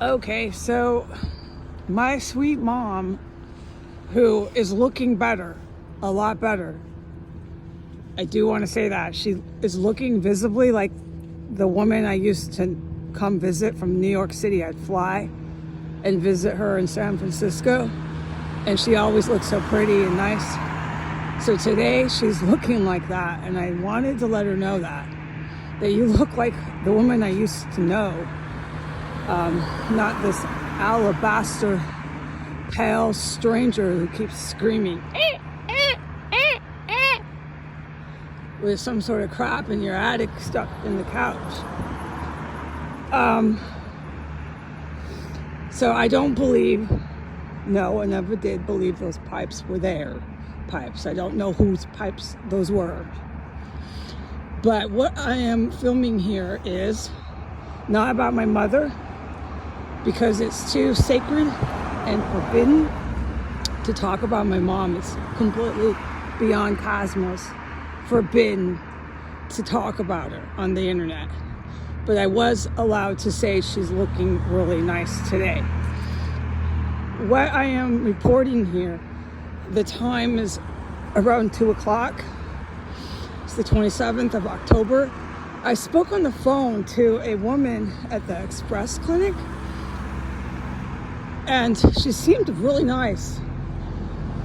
Okay, so my sweet mom, who is looking better, a lot better. I do want to say that. She is looking visibly like the woman I used to come visit from New York City. I'd fly and visit her in San Francisco, and she always looked so pretty and nice. So today she's looking like that, and I wanted to let her know that you look like the woman I used to know. Not this alabaster pale stranger who keeps screaming with some sort of crap in your attic stuck in the couch. So I don't believe, no, I never did believe those pipes were their pipes. I don't know whose pipes those were. But what I am filming here is not about my mother, because it's too sacred and forbidden to talk about my mom. It's completely beyond cosmos forbidden to talk about her on the internet. But I was allowed to say she's looking really nice today. What I am reporting here, the time is around 2 o'clock. It's the 27th of October. I spoke on the phone to a woman at the Express Clinic, and she seemed really nice.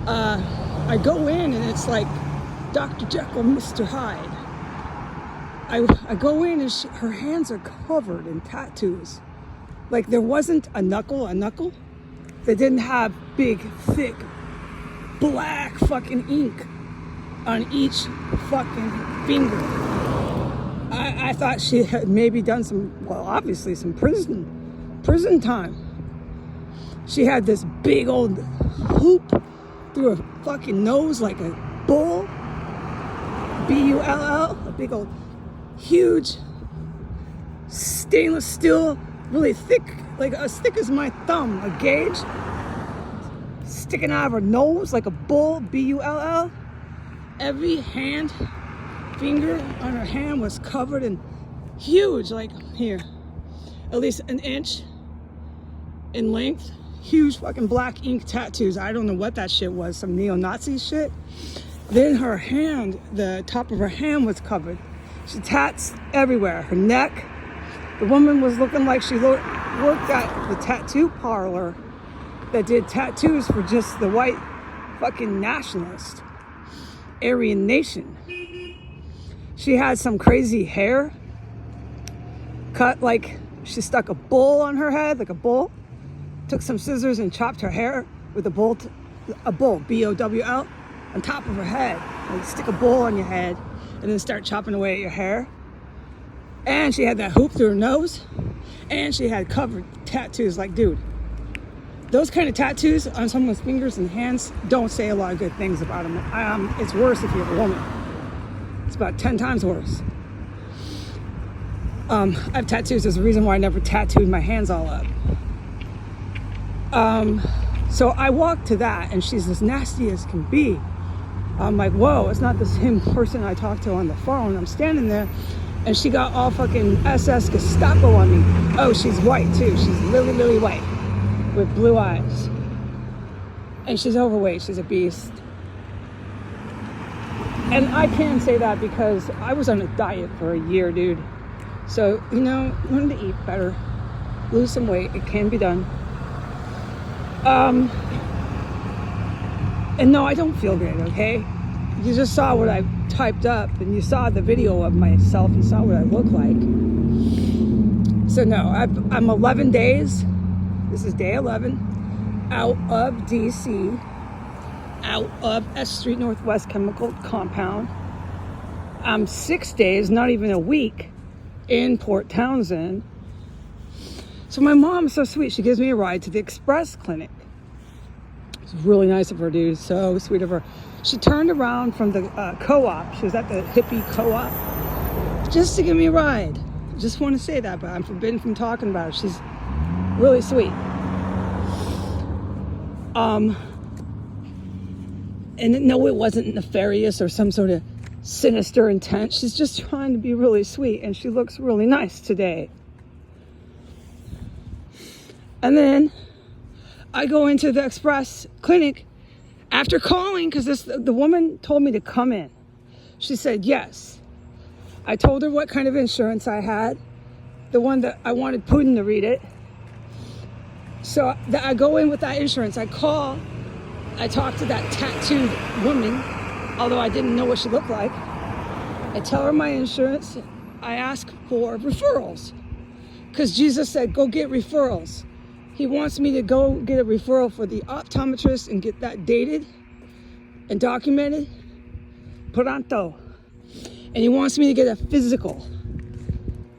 I go in and it's like Dr. Jekyll, Mr. Hyde. I go in and her hands are covered in tattoos. Like there wasn't a knuckle that didn't have big, thick, black fucking ink on each fucking finger. I thought she had maybe done obviously some prison time. She had this big old hoop through her fucking nose like a bull. B-U-L-L, a big old, huge, stainless steel, really thick, like as thick as my thumb, a gauge, sticking out of her nose like a bull, B-U-L-L. Every finger on her hand was covered in huge, like here, at least an inch in length, huge fucking black ink tattoos. I don't know what that shit was, some neo-Nazi shit. Then her hand, the top of her hand was covered. She tats everywhere. Her neck. The woman was looking like she worked at the tattoo parlor that did tattoos for just the white fucking nationalist Aryan nation. She had some crazy hair cut like she stuck a bull on her head, like a bull. Took some scissors and chopped her hair with a bull, B-O-W-L, on top of her head. Like stick a bull on your head and then start chopping away at your hair. And she had that hoop through her nose, and she had covered tattoos. Like, dude, those kind of tattoos on someone's fingers and hands don't say a lot of good things about them. It's worse if you're a woman. It's about 10 times worse. I have tattoos. There's a reason why I never tattooed my hands all up. So I walked to that, and she's as nasty as can be. I'm like, whoa, it's not the same person I talked to on the phone. I'm standing there, and she got all fucking SS Gestapo on me. Oh, she's white too. She's really, really white with blue eyes. And she's overweight. She's a beast. And I can say that because I was on a diet for a year, dude. So, learn to eat better. Lose some weight. It can be done. And no, I don't feel great, okay? You just saw what I typed up, and you saw the video of myself. You saw what I look like. So no, I'm 11 days. This is day 11. Out of DC. Out of S Street Northwest Chemical Compound. I'm 6 days, not even a week, in Port Townsend. So my mom's so sweet. She gives me a ride to the Express Clinic. It's really nice of her, dude. So sweet of her. She turned around from the co-op. She was at the hippie co-op just to give me a ride. Just want to say that, but I'm forbidden from talking about it. She's really sweet. And no, it wasn't nefarious or some sort of sinister intent. She's just trying to be really sweet, and she looks really nice today. And then I go into the express clinic after calling, because the woman told me to come in. She said yes. I told her what kind of insurance I had, the one that I wanted Putin to read it. So I go in with that insurance. I call, I talk to that tattooed woman, although I didn't know what she looked like. I tell her my insurance. I ask for referrals, because Jesus said, go get referrals. He wants me to go get a referral for the optometrist and get that dated and documented, pronto. And he wants me to get a physical,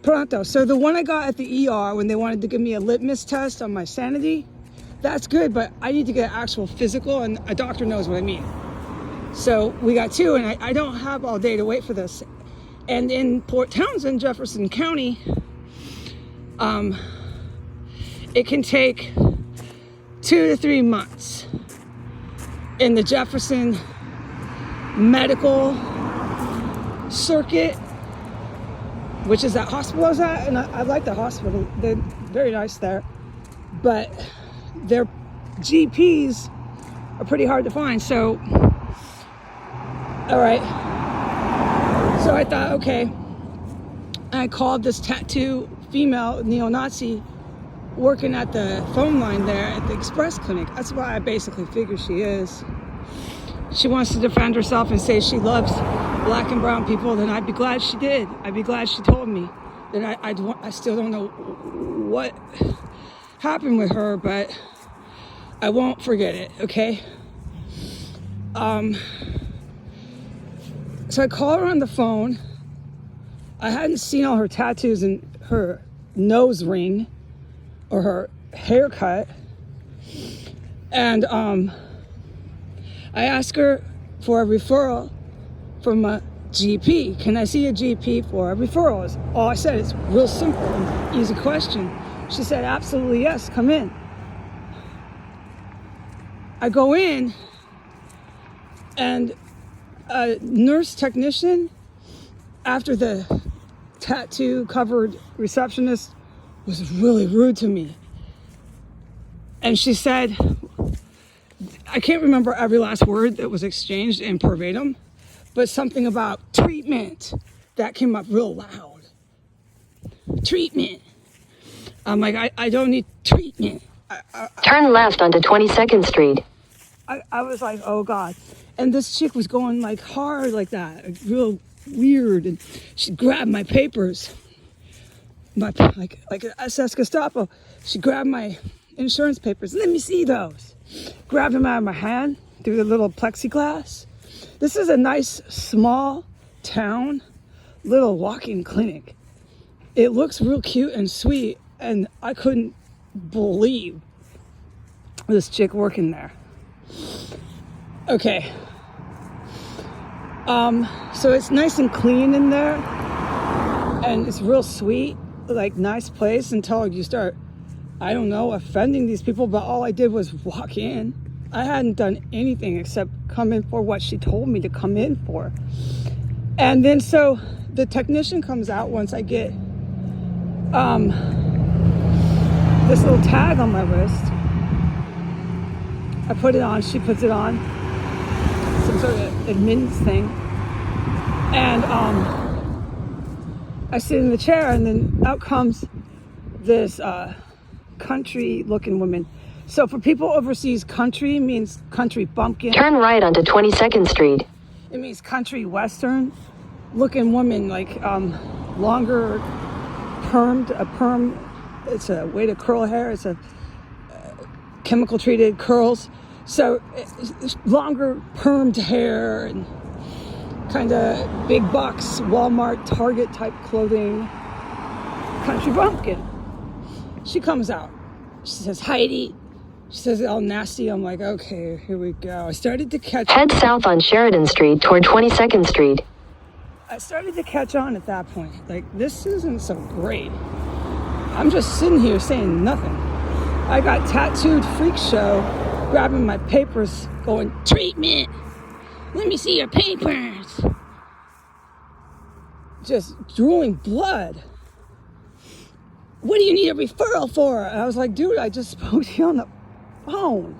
pronto. So the one I got at the ER when they wanted to give me a litmus test on my sanity, that's good, but I need to get an actual physical, and a doctor knows what I mean. So we got two, and I don't have all day to wait for this. And in Port Townsend, Jefferson County, it can take 2 to 3 months in the Jefferson medical circuit, which is that hospital I was at, and I like the hospital. They're very nice there, but their GPs are pretty hard to find. So, all right. So I thought, okay. I called this tattoo female neo-Nazi working at the phone line there at the express clinic. That's why I basically figure she is. She wants to defend herself and say she loves black and brown people. Then I'd be glad she did. I'd be glad she told me. Then I still don't know what happened with her, but I won't forget it, okay? So I called her on the phone. I hadn't seen all her tattoos and her nose ring or her haircut. And I asked her for a referral from a GP. Can I see a GP for a referral? Is all I said. It's real simple and easy question. She said, absolutely yes, come in. I go in, and a nurse technician, after the tattoo covered receptionist, was really rude to me. And she said, I can't remember every last word that was exchanged in verbatim, but something about treatment. That came up real loud. Treatment. I'm like, I don't need treatment. Turn left onto 22nd Street. I was like, oh God. And this chick was going like hard like that, like, real weird. And she grabbed my papers, like an SS Gestapo. She grabbed my insurance papers. Let me see those. Grabbed them out of my hand through the little plexiglass. This is a nice, small town, little walk-in clinic. It looks real cute and sweet, and I couldn't believe this chick working there. Okay. So it's nice and clean in there, and it's real sweet, like nice place, until you start, I don't know, offending these people. But all I did was walk in. I hadn't done anything except come in for what she told me to come in for. And then so the technician comes out once I get this little tag on my wrist. I put it on, she puts it on, some sort of admittance thing. And I sit in the chair, and then out comes this country looking woman. So for people overseas, country means country bumpkin. Turn right onto 22nd Street. It means country western looking woman, like longer permed, a perm. It's a way to curl hair. It's a chemical treated curls. So it's longer permed hair and kind of big box Walmart, Target type clothing. Country bumpkin. She comes out. She says, Heidi. She says it all nasty. I'm like, okay, here we go. I started to catch... Head south on Sheridan Street toward 22nd Street. I started to catch on at that point. Like, this isn't so great. I'm just sitting here saying nothing. I got tattooed freak show, grabbing my papers, going, treatment. Let me see your papers. Just drooling blood. what do you need a referral for? And I was like, dude, I just spoke to you on the phone.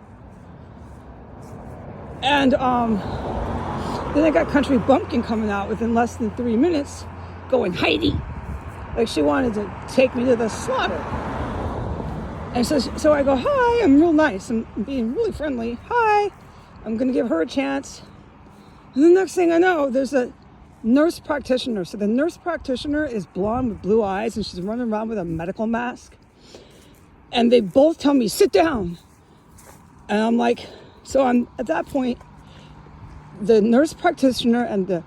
And then I got Country Bumpkin coming out within less than 3 minutes going, Heidi. Like she wanted to take me to the slaughter. And so I go, hi, I'm real nice. I'm being really friendly. Hi, I'm going to give her a chance. And the next thing I know, there's a nurse practitioner. So the nurse practitioner is blonde with blue eyes and she's running around with a medical mask. And they both tell me, sit down. And I'm like, so I'm at that point, the nurse practitioner and the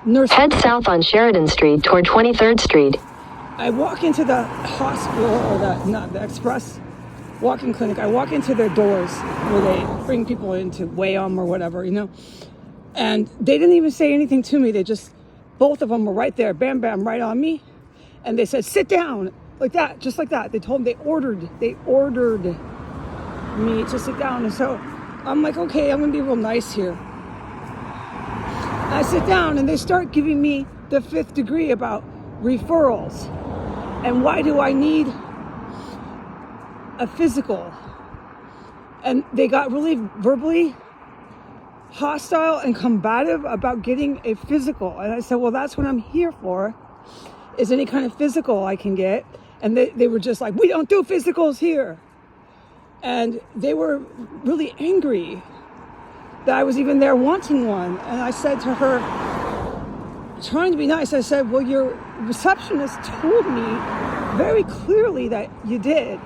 nurse... Head south on Sheridan Street toward 23rd Street. I walk into the hospital, or the express walk-in clinic. I walk into their doors where they bring people in to weigh them or whatever, you know. And they didn't even say anything to me. They just, both of them were right there, bam, bam, right on me. And they said, sit down, like that, just like that. They told me, they ordered me to sit down. And so I'm like, okay, I'm gonna be real nice here. I sit down and they start giving me the 5th degree about referrals. And why do I need a physical? And they got really verbally hostile and combative about getting a physical. And I said, well, that's what I'm here for, is any kind of physical I can get. And they were just like, we don't do physicals here. And they were really angry that I was even there wanting one. And I said to her, trying to be nice, I said, well, your receptionist told me very clearly that you did,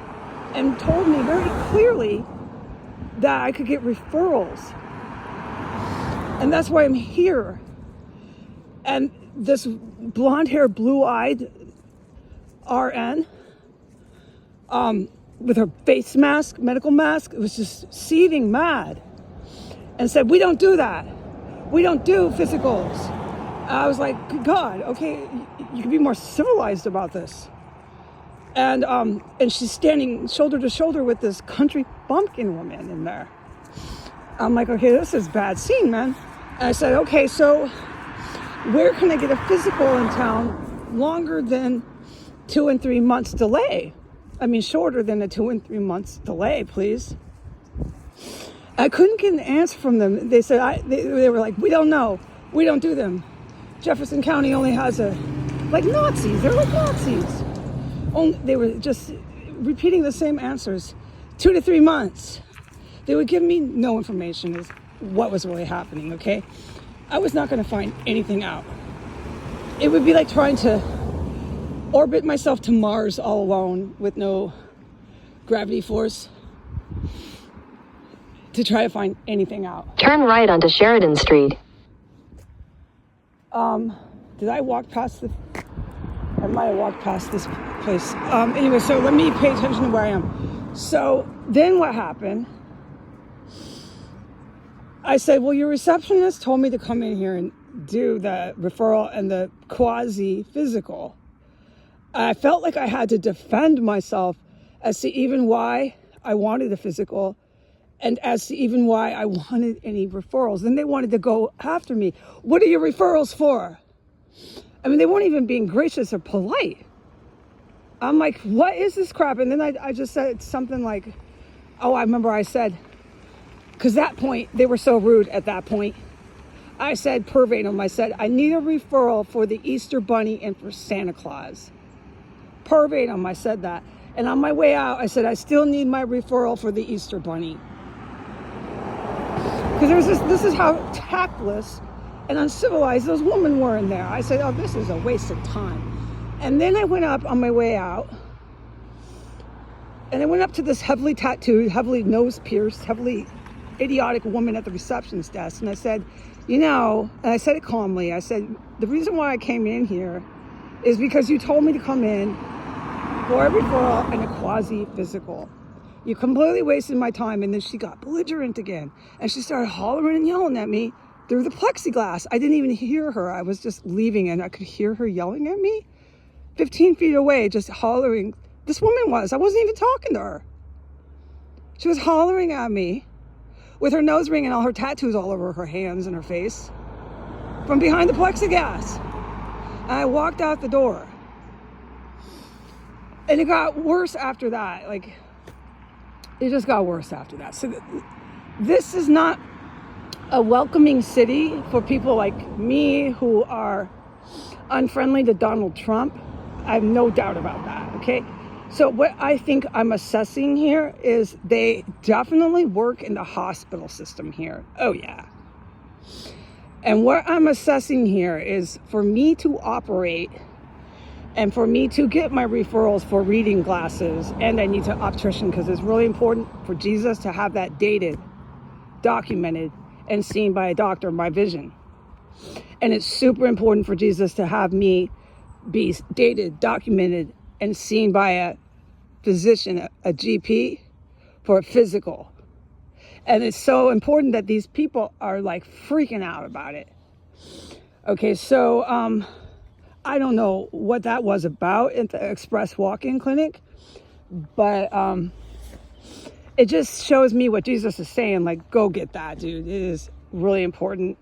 and told me very clearly that I could get referrals. And that's why I'm here. And this blonde-haired, blue-eyed RN, with her face mask, medical mask, it was just seething mad, and said, we don't do that. We don't do physicals. I was like, good God, okay, you can be more civilized about this. And she's standing shoulder to shoulder with this Country Bumpkin woman in there. I'm like, okay, this is bad scene, man. And I said, okay, so where can I get a physical in town longer than 2 and 3 months delay? I mean, shorter than a 2 and 3 months delay, please. I couldn't get an answer from them. They said, they were like, we don't know. We don't do them. Jefferson County only has like Nazis. They're like Nazis. They were just repeating the same answers. 2 to 3 months. They would give me no information as what was really happening, okay? I was not going to find anything out. It would be like trying to orbit myself to Mars all alone with no gravity force to try to find anything out. Turn right onto Sheridan Street. Did I walk past I might have walked past this place. Anyway, so let me pay attention to where I am. So then what happened? I said, well, your receptionist told me to come in here and do the referral and the quasi-physical. I felt like I had to defend myself as to even why I wanted a physical and as to even why I wanted any referrals. Then they wanted to go after me. What are your referrals for? I mean, they weren't even being gracious or polite. I'm like, what is this crap? And then I just said something like, oh, I remember I said, because that point, they were so rude at that point. I said verbatim, I said, I need a referral for the Easter Bunny and for Santa Claus. Verbatim, I said that. And on my way out, I said, I still need my referral for the Easter Bunny. Because this is how tactless and uncivilized those women were in there. I said, oh, this is a waste of time. And then I went up on my way out, and I went up to this heavily tattooed, heavily nose pierced, heavily idiotic woman at the receptionist desk. And I said, you know, and I said it calmly, I said, the reason why I came in here is because you told me to come in for a referral and a quasi-physical. You completely wasted my time. And then she got belligerent again. And she started hollering and yelling at me through the plexiglass. I didn't even hear her. I was just leaving and I could hear her yelling at me 15 feet away, just hollering. This woman was. I wasn't even talking to her. She was hollering at me with her nose ring and all her tattoos all over her hands and her face from behind the plexiglass. And I walked out the door. And it got worse after that. Like, it just got worse after that. So this is not a welcoming city for people like me who are unfriendly to Donald Trump. I have no doubt about that, okay? So what I think I'm assessing here is they definitely work in the hospital system here. Oh yeah. And what I'm assessing here is for me to operate and for me to get my referrals for reading glasses, and I need to optician because it's really important for Jesus to have that dated, documented, and seen by a doctor, my vision. And it's super important for Jesus to have me be dated, documented, and seen by a physician, a GP, for a physical. And it's so important that these people are like freaking out about it. Okay, so I don't know what that was about at the Express Walk-In Clinic, but it just shows me what Jesus is saying, like, go get that, dude. It is really important.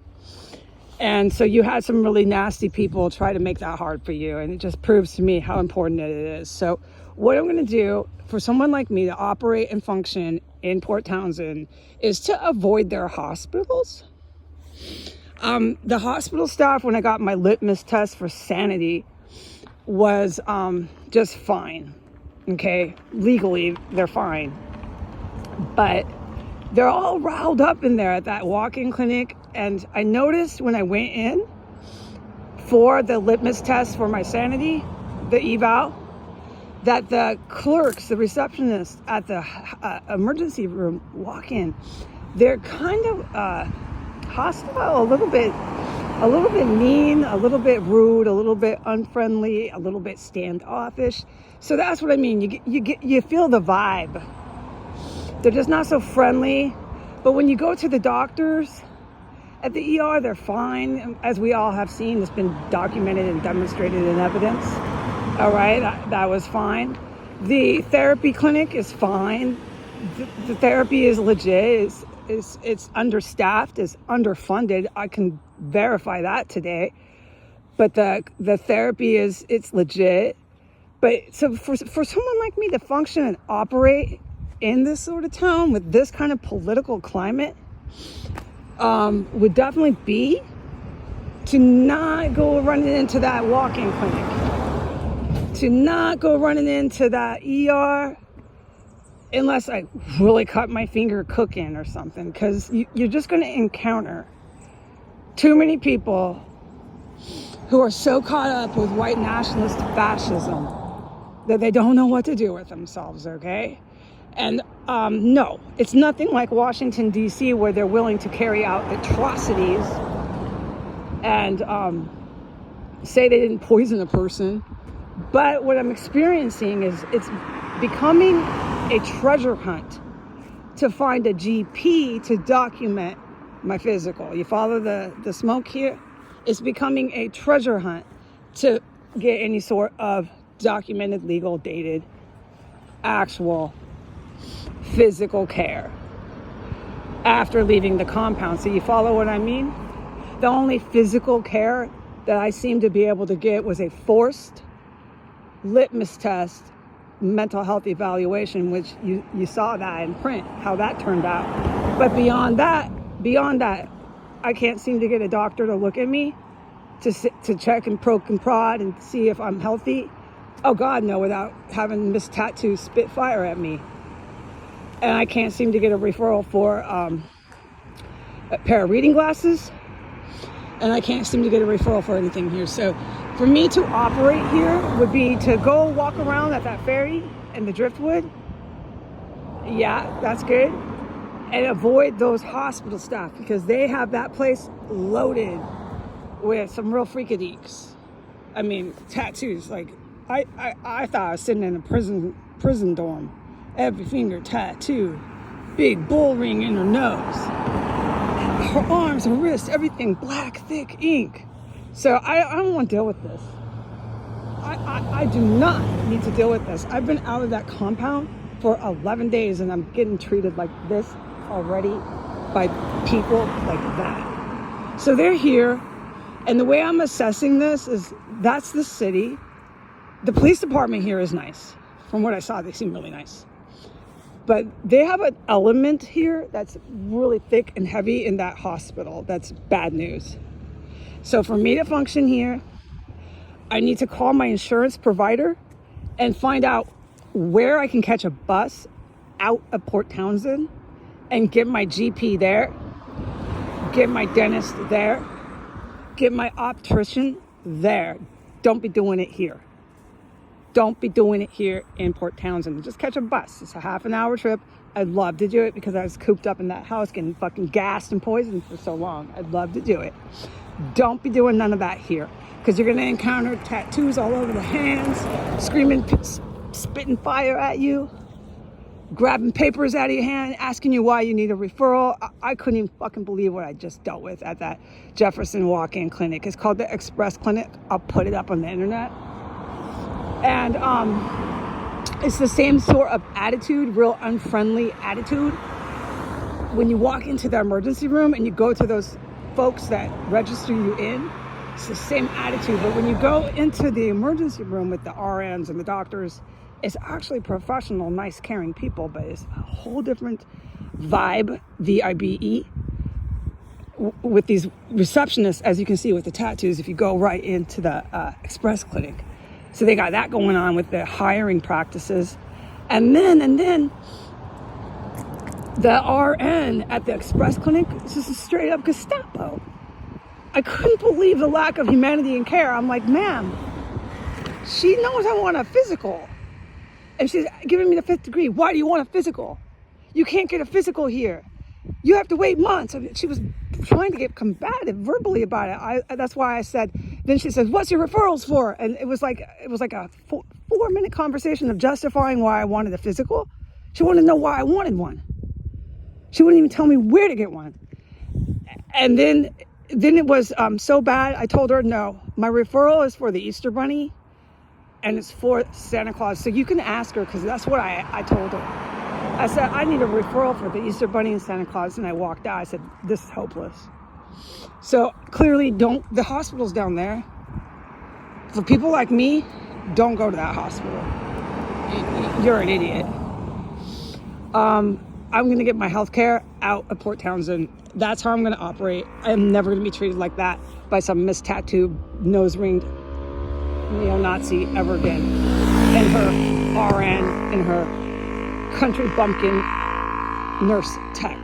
And so you had some really nasty people try to make that hard for you, and it just proves to me how important it is. So what I'm going to do for someone like me to operate and function in Port Townsend is to avoid their hospitals. The hospital staff, when I got my litmus test for sanity, was just fine. Okay, legally they're fine, but they're all riled up in there at that walk-in clinic. And I noticed when I went in for the litmus test for my sanity, the eval, that the clerks, the receptionists at the emergency room walk-in, they're kind of hostile, a little bit mean, a little bit rude, a little bit unfriendly, a little bit standoffish. So that's what I mean. You feel the vibe. They're just not so friendly. But when you go to the doctors at the ER, they're fine. As we all have seen, it's been documented and demonstrated in evidence. All right, that was fine. The therapy clinic is fine. The therapy is legit. It's understaffed, it's underfunded. I can verify that today. But the therapy it's legit. But so for someone like me to function and operate in this sort of town with this kind of political climate, would definitely be to not go running into that walk-in clinic, to not go running into that ER unless I really cut my finger cooking or something, because you're just going to encounter too many people who are so caught up with white nationalist fascism that they don't know what to do with themselves, okay? And no, it's nothing like Washington, D.C., where they're willing to carry out atrocities and say they didn't poison a person. But what I'm experiencing is it's becoming a treasure hunt to find a GP to document my physical. You follow the smoke here? It's becoming a treasure hunt to get any sort of documented, legal, dated, actual physical care after leaving the compound. So you follow what I mean? The only physical care that I seem to be able to get was a forced litmus test mental health evaluation, which you saw that in print, how that turned out. But beyond that, I can't seem to get a doctor to look at me to check and poke and prod and see if I'm healthy. Oh God, no, without having Miss Tattoo spit fire at me. And I can't seem to get a referral for a pair of reading glasses. And I can't seem to get a referral for anything here. So for me to operate here would be to go walk around at that ferry and the driftwood. Yeah, that's good. And avoid those hospital staff, because they have that place loaded with some real freakadeeks. I mean, tattoos. Like, I thought I was sitting in a prison dorm. Every finger tattooed, big bull ring in her nose, her arms and wrists, everything black, thick ink. So I don't want to deal with this. I do not need to deal with this. I've been out of that compound for 11 days and I'm getting treated like this already by people like that. So they're here, and the way I'm assessing this is that's the city. The police department here is nice. From what I saw, they seem really nice. But they have an element here that's really thick and heavy in that hospital. That's bad news. So for me to function here, I need to call my insurance provider and find out where I can catch a bus out of Port Townsend and get my GP there, get my dentist there, get my optician there. Don't be doing it here. Don't be doing it here in Port Townsend. Just catch a bus. It's a half an hour trip. I'd love to do it because I was cooped up in that house getting fucking gassed and poisoned for so long. I'd love to do it. Don't be doing none of that here because you're going to encounter tattoos all over the hands, screaming, spitting fire at you, grabbing papers out of your hand, asking you why you need a referral. I couldn't even fucking believe what I just dealt with at that Jefferson walk-in clinic. It's called the Express Clinic. I'll put it up on the internet. And it's the same sort of attitude, real unfriendly attitude. When you walk into the emergency room and you go to those folks that register you in, it's the same attitude. But when you go into the emergency room with the RNs and the doctors, it's actually professional, nice, caring people, but it's a whole different vibe, V-I-B-E, with these receptionists, as you can see with the tattoos, if you go right into the Express Clinic. So they got that going on with their hiring practices. And then the RN at the Express Clinic is just a straight up Gestapo. I couldn't believe the lack of humanity and care. I'm like, ma'am, she knows I want a physical. And she's giving me the 5th degree. Why do you want a physical? You can't get a physical here. You have to wait months. I mean, she was trying to get combative verbally about it. That's why I said, then she says, what's your referrals for? And it was like a 4-minute conversation of justifying why I wanted a physical. She wanted to know why I wanted one. She wouldn't even tell me where to get one. And then it was so bad, I told her, no, my referral is for the Easter Bunny and it's for Santa Claus. So you can ask her, because that's what I told her. I said, I need a referral for the Easter Bunny and Santa Claus. And I walked out. I said, this is hopeless. So clearly the hospital's down there. For people like me, don't go to that hospital. You're an idiot. I'm going to get my health care out of Port Townsend. That's how I'm going to operate. I'm never going to be treated like that by some mistattooed, nose-ringed neo-Nazi ever again. And her RN and her country bumpkin nurse tech.